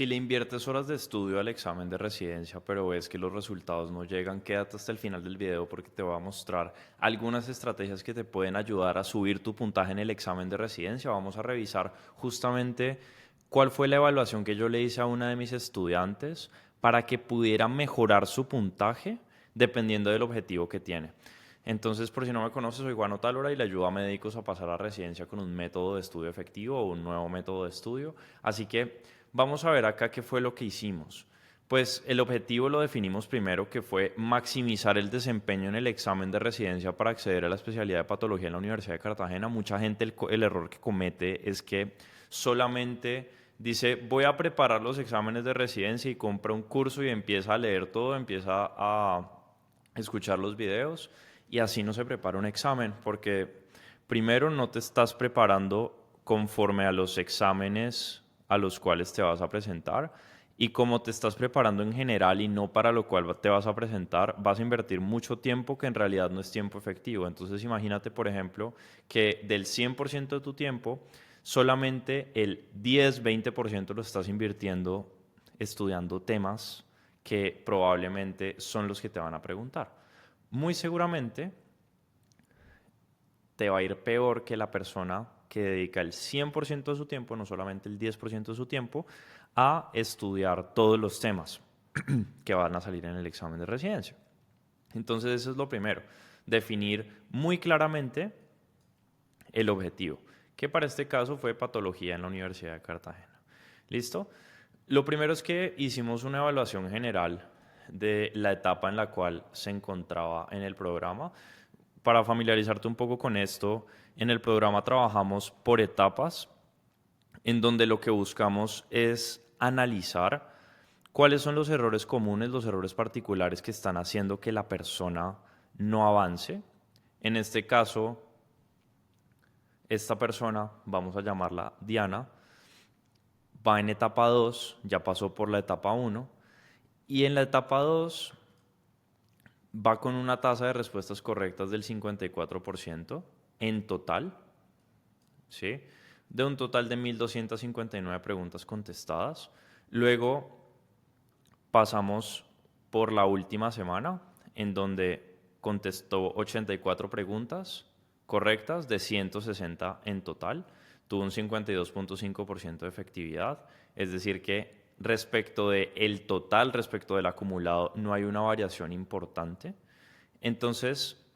Si le inviertes horas de estudio al examen de residencia, pero ves que los resultados no llegan, quédate hasta el final del video porque te voy a mostrar algunas estrategias que te pueden ayudar a subir tu puntaje en el examen de residencia. Vamos a revisar justamente cuál fue la evaluación que yo le hice a una de mis estudiantes para que pudiera mejorar su puntaje dependiendo del objetivo que tiene. Entonces, por si no me conoces, soy Juan Otálora y le ayudo a médicos a pasar a residencia con un método de estudio efectivo o un nuevo método de estudio. Así que vamos a ver acá qué fue lo que hicimos. Pues el objetivo lo definimos primero, que fue maximizar el desempeño en el examen de residencia para acceder a la especialidad de patología en la Universidad de Cartagena. Mucha gente el error que comete es que solamente dice, voy a preparar los exámenes de residencia y compra un curso y empieza a leer todo, empieza a escuchar los videos y así no se prepara un examen, porque primero no te estás preparando conforme a los exámenes a los cuales te vas a presentar, y como te estás preparando en general y no para lo cual te vas a presentar, vas a invertir mucho tiempo que en realidad no es tiempo efectivo. Entonces imagínate, por ejemplo, que del 100% de tu tiempo, solamente el 10-20% lo estás invirtiendo estudiando temas que probablemente son los que te van a preguntar. Muy seguramente te va a ir peor que la persona que dedica el 100% de su tiempo, no solamente el 10% de su tiempo, a estudiar todos los temas que van a salir en el examen de residencia. Entonces eso es lo primero, definir muy claramente el objetivo, que para este caso fue patología en la Universidad de Cartagena. ¿Listo? Lo primero es que hicimos una evaluación general de la etapa en la cual se encontraba en el programa. Para familiarizarte un poco con esto, en el programa trabajamos por etapas, en donde lo que buscamos es analizar cuáles son los errores comunes, los errores particulares que están haciendo que la persona no avance. En este caso, esta persona, vamos a llamarla Diana, va en etapa 2, ya pasó por la etapa 1, y en la etapa 2 va con una tasa de respuestas correctas del 54% en total, ¿sí? De un total de 1.259 preguntas contestadas. Luego pasamos por la última semana, en donde contestó 84 preguntas correctas de 160 en total. Tuvo un 52.5% de efectividad, es decir que respecto del total, respecto del acumulado, no hay una variación importante. Entonces,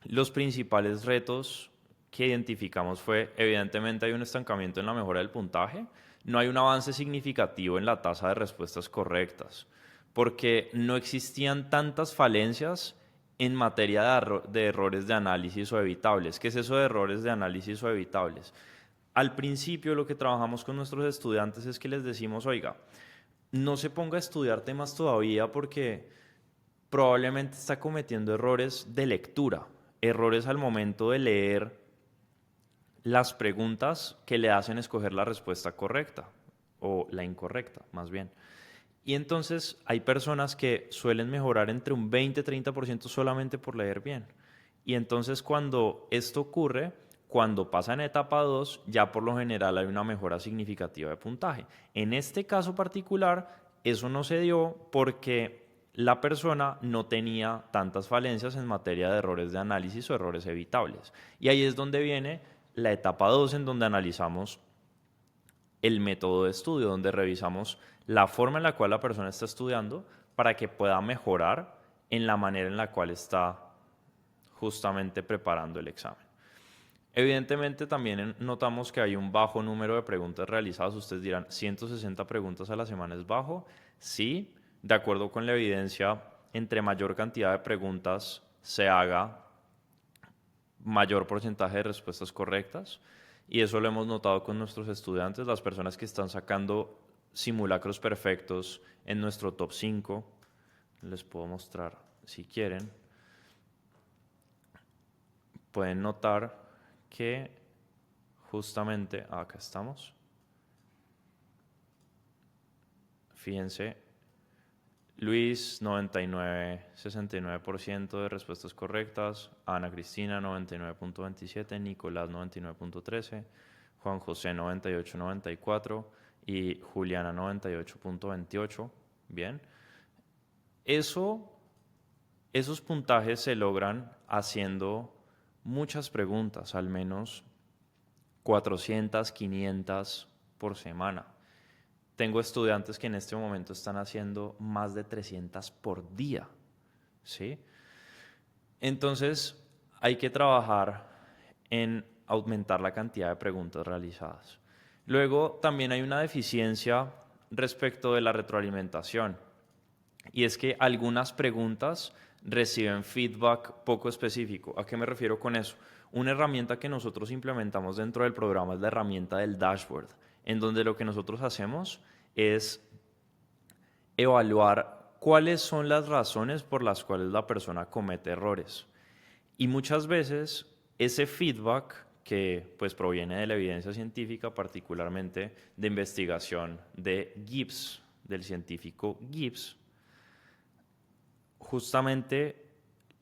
los principales retos que identificamos fue, evidentemente hay un estancamiento en la mejora del puntaje, no hay un avance significativo en la tasa de respuestas correctas, porque no existían tantas falencias en materia de errores de análisis o evitables. ¿Qué es eso de errores de análisis o evitables? Al principio lo que trabajamos con nuestros estudiantes es que les decimos, oiga, no se ponga a estudiar temas todavía porque probablemente está cometiendo errores de lectura, errores al momento de leer las preguntas que le hacen escoger la respuesta correcta o la incorrecta, más bien. Y entonces hay personas que suelen mejorar entre un 20-30% solamente por leer bien. Y entonces cuando esto ocurre, cuando pasa en etapa 2, ya por lo general hay una mejora significativa de puntaje. En este caso particular, eso no se dio porque la persona no tenía tantas falencias en materia de errores de análisis o errores evitables. Y ahí es donde viene la etapa 2, en donde analizamos el método de estudio, donde revisamos la forma en la cual la persona está estudiando para que pueda mejorar en la manera en la cual está justamente preparando el examen. Evidentemente también notamos que hay un bajo número de preguntas realizadas. Ustedes dirán, ¿160 preguntas a la semana es bajo? Sí, de acuerdo con la evidencia, entre mayor cantidad de preguntas se haga, mayor porcentaje de respuestas correctas. Y eso lo hemos notado con nuestros estudiantes, las personas que están sacando simulacros perfectos en nuestro top 5. Les puedo mostrar si quieren. Pueden notar que justamente, acá estamos. Fíjense, Luis 99,69% de respuestas correctas, Ana Cristina 99.27, Nicolás 99.13, Juan José 98.94 y Juliana 98.28. Bien. Esos puntajes se logran haciendo muchas preguntas, al menos 400, 500 por semana. Tengo estudiantes que en este momento están haciendo más de 300 por día, ¿sí? Entonces, hay que trabajar en aumentar la cantidad de preguntas realizadas. Luego, también hay una deficiencia respecto de la retroalimentación, y es que algunas preguntas reciben feedback poco específico. ¿A qué me refiero con eso? Una herramienta que nosotros implementamos dentro del programa es la herramienta del dashboard, en donde lo que nosotros hacemos es evaluar cuáles son las razones por las cuales la persona comete errores. Y muchas veces ese feedback que pues proviene de la evidencia científica, particularmente de investigación de Gibbs, del científico Gibbs, justamente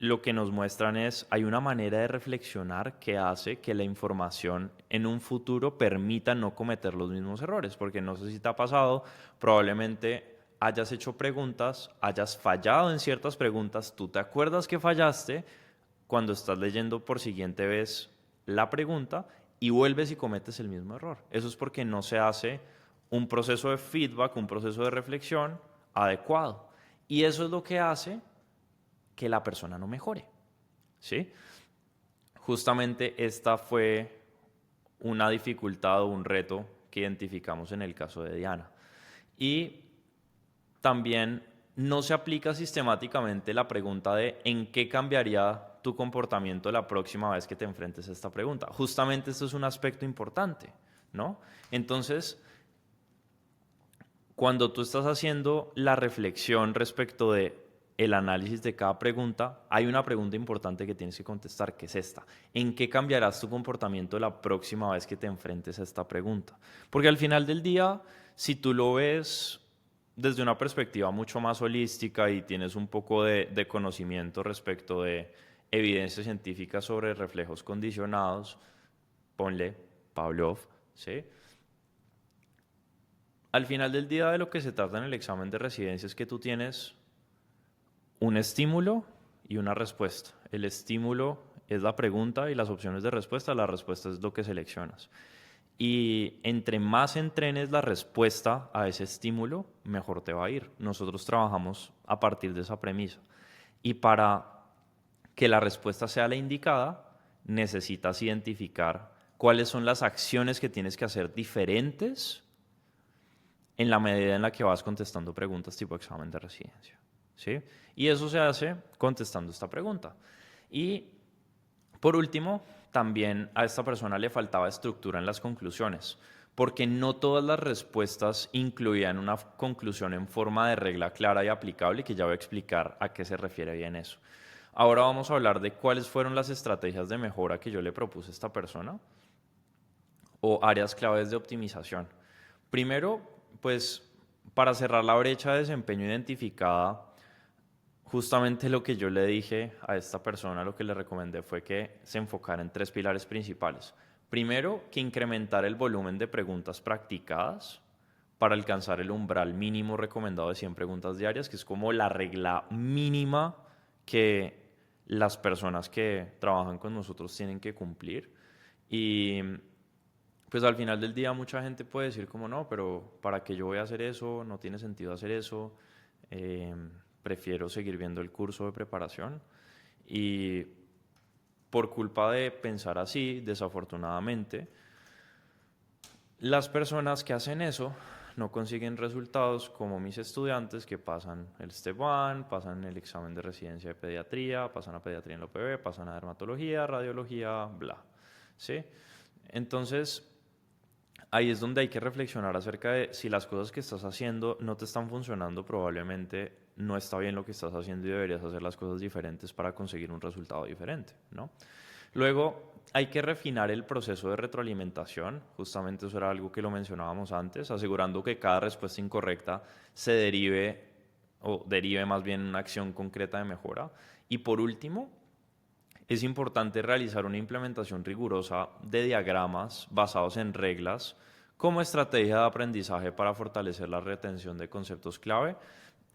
lo que nos muestran es, hay una manera de reflexionar que hace que la información en un futuro permita no cometer los mismos errores, porque no sé si te ha pasado, probablemente hayas hecho preguntas, hayas fallado en ciertas preguntas, tú te acuerdas que fallaste cuando estás leyendo por siguiente vez la pregunta y vuelves y cometes el mismo error. Eso es porque no se hace un proceso de feedback, un proceso de reflexión adecuado. Y eso es lo que hace que la persona no mejore, ¿sí? Justamente esta fue una dificultad o un reto que identificamos en el caso de Diana. Y también no se aplica sistemáticamente la pregunta de ¿en qué cambiaría tu comportamiento la próxima vez que te enfrentes a esta pregunta? Justamente esto es un aspecto importante, ¿no? Entonces, cuando tú estás haciendo la reflexión respecto de el análisis de cada pregunta, hay una pregunta importante que tienes que contestar, que es esta. ¿En qué cambiarás tu comportamiento la próxima vez que te enfrentes a esta pregunta? Porque al final del día, si tú lo ves desde una perspectiva mucho más holística y tienes un poco de conocimiento respecto de evidencia científica sobre reflejos condicionados, ponle Pavlov, ¿sí? Al final del día de lo que se trata en el examen de residencia es que tú tienes un estímulo y una respuesta. El estímulo es la pregunta y las opciones de respuesta, la respuesta es lo que seleccionas. Y entre más entrenes la respuesta a ese estímulo, mejor te va a ir. Nosotros trabajamos a partir de esa premisa. Y para que la respuesta sea la indicada, necesitas identificar cuáles son las acciones que tienes que hacer diferentes en la medida en la que vas contestando preguntas tipo examen de residencia, ¿sí? Y eso se hace contestando esta pregunta. Y por último, también a esta persona le faltaba estructura en las conclusiones, porque no todas las respuestas incluían una conclusión en forma de regla clara y aplicable, que ya voy a explicar a qué se refiere bien eso. Ahora vamos a hablar de cuáles fueron las estrategias de mejora que yo le propuse a esta persona o áreas claves de optimización. Primero, pues para cerrar la brecha de desempeño identificada, justamente lo que yo le dije a esta persona, lo que le recomendé fue que se enfocara en tres pilares principales. Primero, que incrementara el volumen de preguntas practicadas para alcanzar el umbral mínimo recomendado de 100 preguntas diarias, que es como la regla mínima que las personas que trabajan con nosotros tienen que cumplir. Y pues al final del día mucha gente puede decir como no, pero ¿para qué yo voy a hacer eso? No tiene sentido hacer eso. Eh, Prefiero seguir viendo el curso de preparación. Y por culpa de pensar así, desafortunadamente, las personas que hacen eso no consiguen resultados como mis estudiantes que pasan el Step 1, pasan el examen de residencia de pediatría, pasan a pediatría en la UPB, pasan a dermatología, radiología, bla. ¿Sí? Entonces, ahí es donde hay que reflexionar acerca de si las cosas que estás haciendo no te están funcionando, probablemente no está bien lo que estás haciendo y deberías hacer las cosas diferentes para conseguir un resultado diferente, ¿no? Luego, hay que refinar el proceso de retroalimentación, justamente eso era algo que lo mencionábamos antes, asegurando que cada respuesta incorrecta se derive o derive más bien una acción concreta de mejora. Y por último, es importante realizar una implementación rigurosa de diagramas basados en reglas como estrategia de aprendizaje para fortalecer la retención de conceptos clave.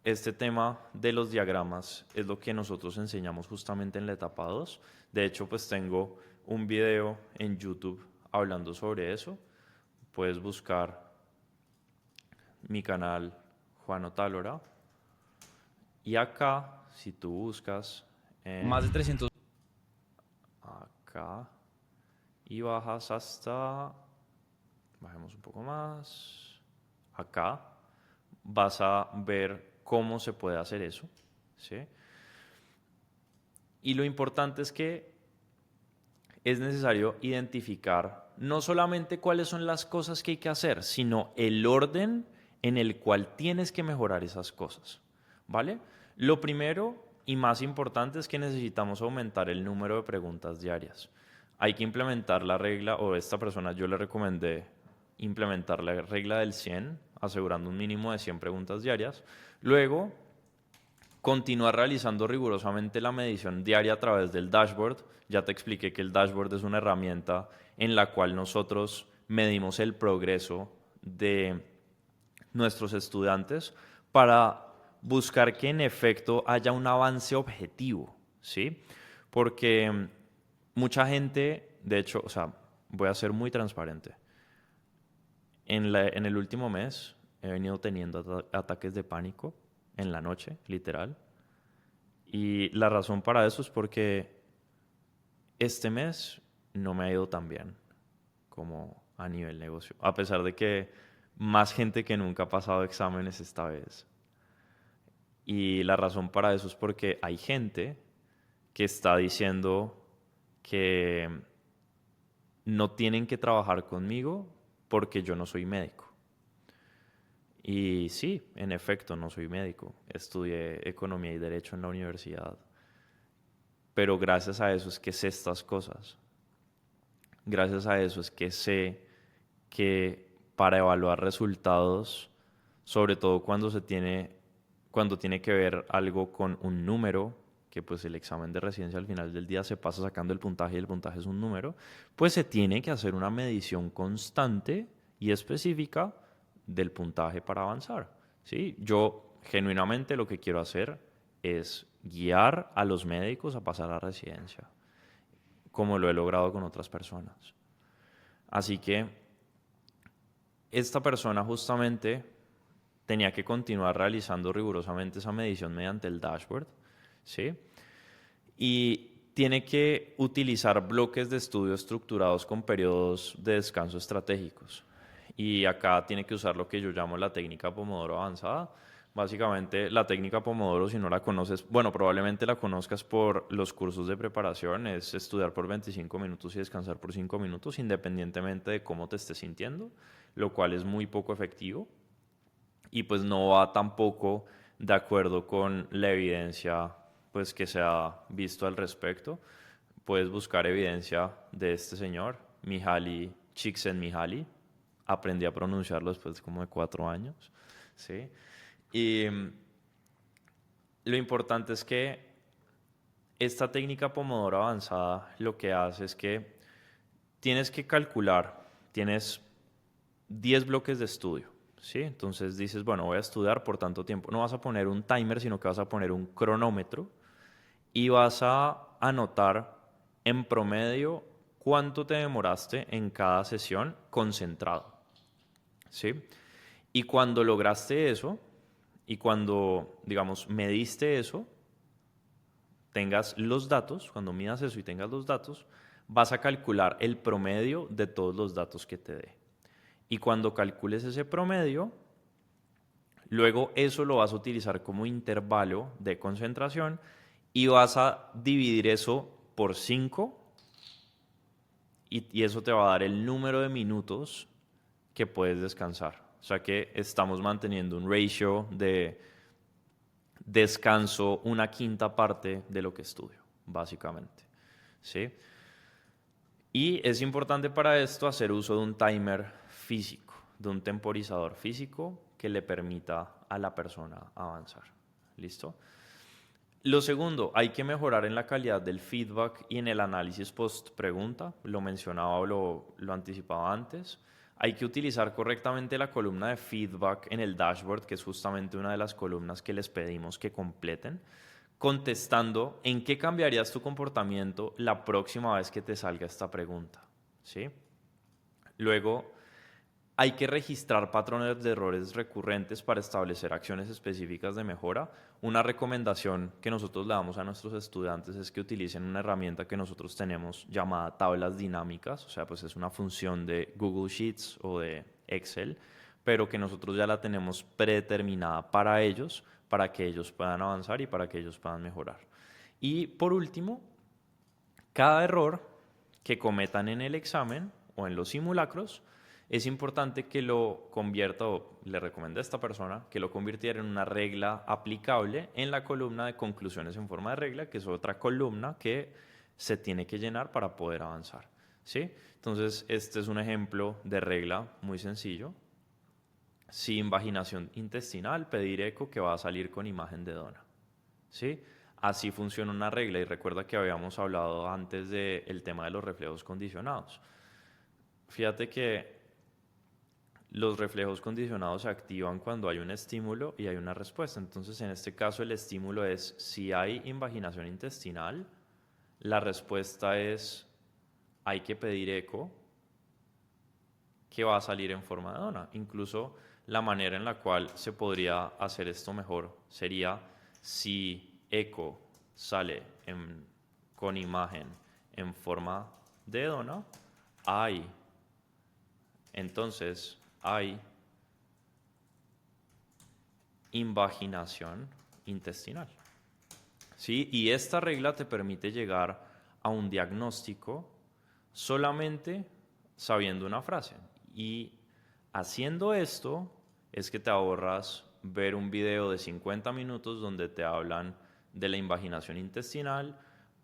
Este tema de los diagramas es lo que nosotros enseñamos justamente en la etapa 2. De hecho, pues tengo un video en YouTube hablando sobre eso. Puedes buscar mi canal Juan Otálora. Y acá, si tú buscas Más de 300. acá y bajas hasta, bajemos un poco más, acá, vas a ver cómo se puede hacer eso, ¿sí? Y lo importante es que es necesario identificar no solamente cuáles son las cosas que hay que hacer, sino el orden en el cual tienes que mejorar esas cosas, ¿vale? Lo primero y más importante es que necesitamos aumentar el número de preguntas diarias. Hay que implementar la regla, o esta persona yo le recomendé implementar la regla del 100, asegurando un mínimo de 100 preguntas diarias. Luego, continuar realizando rigurosamente la medición diaria a través del dashboard. Ya te expliqué que el dashboard es una herramienta en la cual nosotros medimos el progreso de nuestros estudiantes para buscar que en efecto haya un avance objetivo, ¿sí? Porque mucha gente, de hecho, o sea, voy a ser muy transparente. En el último mes he venido teniendo ataques de pánico en la noche, literal. Y la razón para eso es porque este mes no me ha ido tan bien como a nivel negocio, a pesar de que más gente que nunca ha pasado exámenes esta vez. Y la razón para eso es porque hay gente que está diciendo que no tienen que trabajar conmigo porque yo no soy médico. Y sí, en efecto, no soy médico. Estudié economía y derecho en la universidad. Pero gracias a eso es que sé estas cosas. Gracias a eso es que sé que para evaluar resultados, sobre todo cuando tiene que ver algo con un número, que pues el examen de residencia al final del día se pasa sacando el puntaje y el puntaje es un número, pues se tiene que hacer una medición constante y específica del puntaje para avanzar. ¿Sí? Yo genuinamente lo que quiero hacer es guiar a los médicos a pasar a residencia, como lo he logrado con otras personas. Así que esta persona justamente tenía que continuar realizando rigurosamente esa medición mediante el dashboard, ¿sí? Y tiene que utilizar bloques de estudio estructurados con periodos de descanso estratégicos. Y acá tiene que usar lo que yo llamo la técnica Pomodoro avanzada. Básicamente, la técnica Pomodoro, si no la conoces, bueno, probablemente la conozcas por los cursos de preparación, es estudiar por 25 minutos y descansar por 5 minutos, independientemente de cómo te estés sintiendo, lo cual es muy poco efectivo y pues no va tampoco de acuerdo con la evidencia pues que se ha visto al respecto. Puedes buscar evidencia de este señor, Mihaly Csikszentmihalyi. Aprendí a pronunciarlo después como de 4 años, ¿sí? Y lo importante es que esta técnica Pomodoro avanzada lo que hace es que tienes que calcular, tienes 10 bloques de estudio, ¿sí? Entonces dices, bueno, voy a estudiar por tanto tiempo. No vas a poner un timer, sino que vas a poner un cronómetro y vas a anotar en promedio cuánto te demoraste en cada sesión concentrado, ¿sí? Y cuando lograste eso, y cuando, digamos, mediste eso, tengas los datos, cuando midas eso y tengas los datos, vas a calcular el promedio de todos los datos que te dé. Y cuando calcules ese promedio, luego eso lo vas a utilizar como intervalo de concentración y vas a dividir eso por 5 y eso te va a dar el número de minutos que puedes descansar. O sea que estamos manteniendo un ratio de descanso una quinta parte de lo que estudio, básicamente. ¿Sí? Y es importante para esto hacer uso de un timer físico, de un temporizador físico que le permita a la persona avanzar. ¿Listo? Lo segundo, hay que mejorar en la calidad del feedback y en el análisis post pregunta. Lo mencionaba o lo anticipaba antes. Hay que utilizar correctamente la columna de feedback en el dashboard, que es justamente una de las columnas que les pedimos que completen, contestando en qué cambiarías tu comportamiento la próxima vez que te salga esta pregunta, ¿sí? Luego, hay que registrar patrones de errores recurrentes para establecer acciones específicas de mejora. Una recomendación que nosotros le damos a nuestros estudiantes es que utilicen una herramienta que nosotros tenemos llamada tablas dinámicas, o sea, pues es una función de Google Sheets o de Excel, pero que nosotros ya la tenemos predeterminada para que ellos puedan avanzar y para que ellos puedan mejorar. Y por último, cada error que cometan en el examen o en los simulacros, es importante que lo convierta, o le recomendé a esta persona, que lo convirtiera en una regla aplicable en la columna de conclusiones en forma de regla, que es otra columna que se tiene que llenar para poder avanzar, ¿sí? Entonces, este es un ejemplo de regla muy sencillo. Si invaginación intestinal, pedir eco que va a salir con imagen de dona, ¿sí? Así funciona una regla, y recuerda que habíamos hablado antes del tema de los reflejos condicionados. Fíjate que los reflejos condicionados se activan cuando hay un estímulo y hay una respuesta. Entonces, en este caso, el estímulo es si hay invaginación intestinal, la respuesta es hay que pedir eco, que va a salir en forma de dona. Incluso la manera en la cual se podría hacer esto mejor sería si eco sale con imagen en forma de dona, entonces hay invaginación intestinal, ¿sí? Y esta regla te permite llegar a un diagnóstico solamente sabiendo una frase. Y haciendo esto es que te ahorras ver un video de 50 minutos donde te hablan de la invaginación intestinal,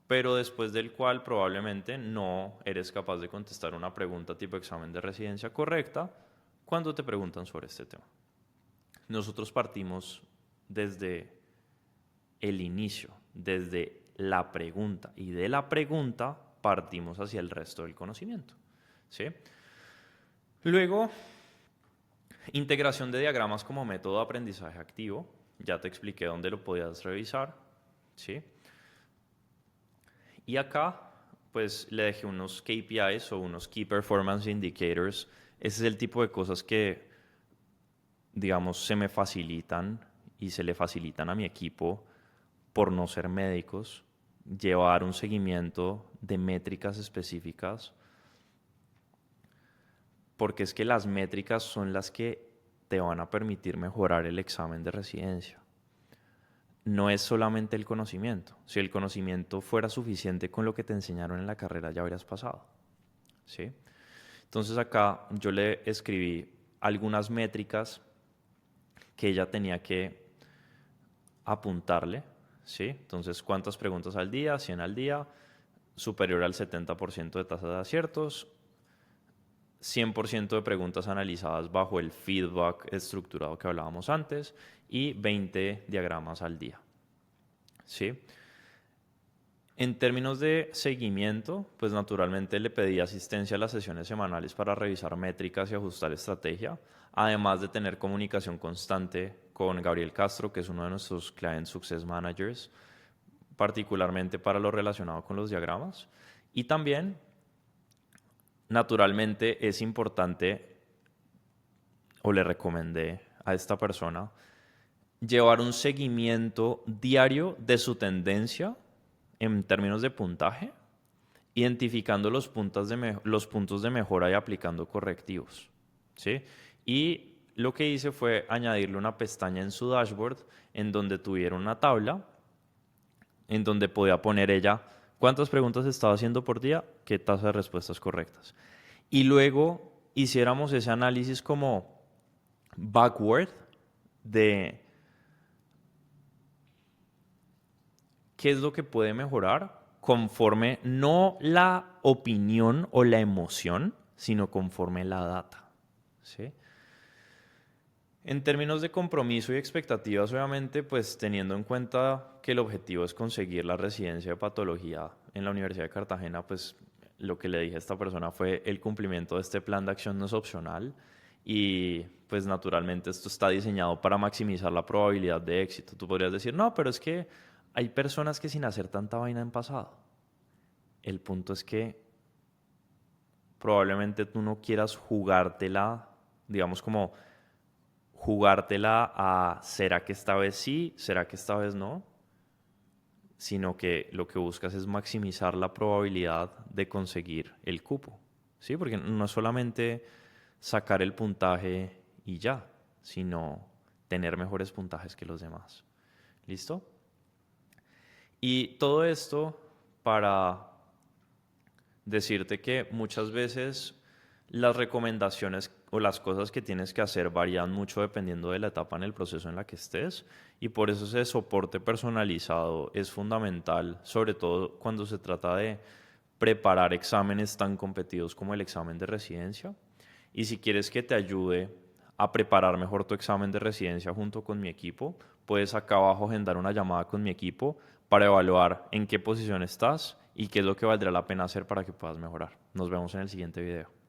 pero después del cual probablemente no eres capaz de contestar una pregunta tipo examen de residencia correcta cuando te preguntan sobre este tema. Nosotros partimos desde el inicio, desde la pregunta, y de la pregunta partimos hacia el resto del conocimiento, ¿sí? Luego, integración de diagramas como método de aprendizaje activo. Ya te expliqué dónde lo podías revisar, ¿sí? Y acá, pues le dejé unos KPIs o unos Key Performance Indicators. Ese es el tipo de cosas que, digamos, se me facilitan y se le facilitan a mi equipo por no ser médicos, llevar un seguimiento de métricas específicas, porque es que las métricas son las que te van a permitir mejorar el examen de residencia. No es solamente el conocimiento. Si el conocimiento fuera suficiente con lo que te enseñaron en la carrera, ya habrías pasado, ¿sí? Entonces acá yo le escribí algunas métricas que ella tenía que apuntarle, ¿sí? Entonces, ¿cuántas preguntas al día? 100 al día, superior al 70% de tasa de aciertos, 100% de preguntas analizadas bajo el feedback estructurado que hablábamos antes y 20 diagramas al día, ¿sí? En términos de seguimiento, pues naturalmente le pedí asistencia a las sesiones semanales para revisar métricas y ajustar estrategia, además de tener comunicación constante con Gabriel Castro, que es uno de nuestros Client Success Managers, particularmente para lo relacionado con los diagramas. Y también, naturalmente, es importante, o le recomendé a esta persona, llevar un seguimiento diario de su tendencia en términos de puntaje, identificando los puntos de mejora y aplicando correctivos, ¿sí? Y lo que hice fue añadirle una pestaña en su dashboard en donde tuviera una tabla, en donde podía poner ella cuántas preguntas estaba haciendo por día, qué tasa de respuestas correctas. Y luego hiciéramos ese análisis como backward de qué es lo que puede mejorar conforme no la opinión o la emoción, sino conforme la data, ¿sí? En términos de compromiso y expectativas, obviamente, pues teniendo en cuenta que el objetivo es conseguir la residencia de patología en la Universidad de Cartagena, pues lo que le dije a esta persona fue: el cumplimiento de este plan de acción no es opcional y pues naturalmente esto está diseñado para maximizar la probabilidad de éxito. Tú podrías decir, no, pero es que hay personas que sin hacer tanta vaina han pasado. El punto es que probablemente tú no quieras jugártela, digamos como jugártela a ¿será que esta vez sí? ¿Será que esta vez no? Sino que lo que buscas es maximizar la probabilidad de conseguir el cupo, ¿sí? Porque no es solamente sacar el puntaje y ya, sino tener mejores puntajes que los demás. ¿Listo? Y todo esto para decirte que muchas veces las recomendaciones o las cosas que tienes que hacer varían mucho dependiendo de la etapa en el proceso en la que estés, y por eso ese soporte personalizado es fundamental, sobre todo cuando se trata de preparar exámenes tan competidos como el examen de residencia. Y si quieres que te ayude a preparar mejor tu examen de residencia junto con mi equipo, puedes acá abajo agendar una llamada con mi equipo para evaluar en qué posición estás y qué es lo que valdrá la pena hacer para que puedas mejorar. Nos vemos en el siguiente video.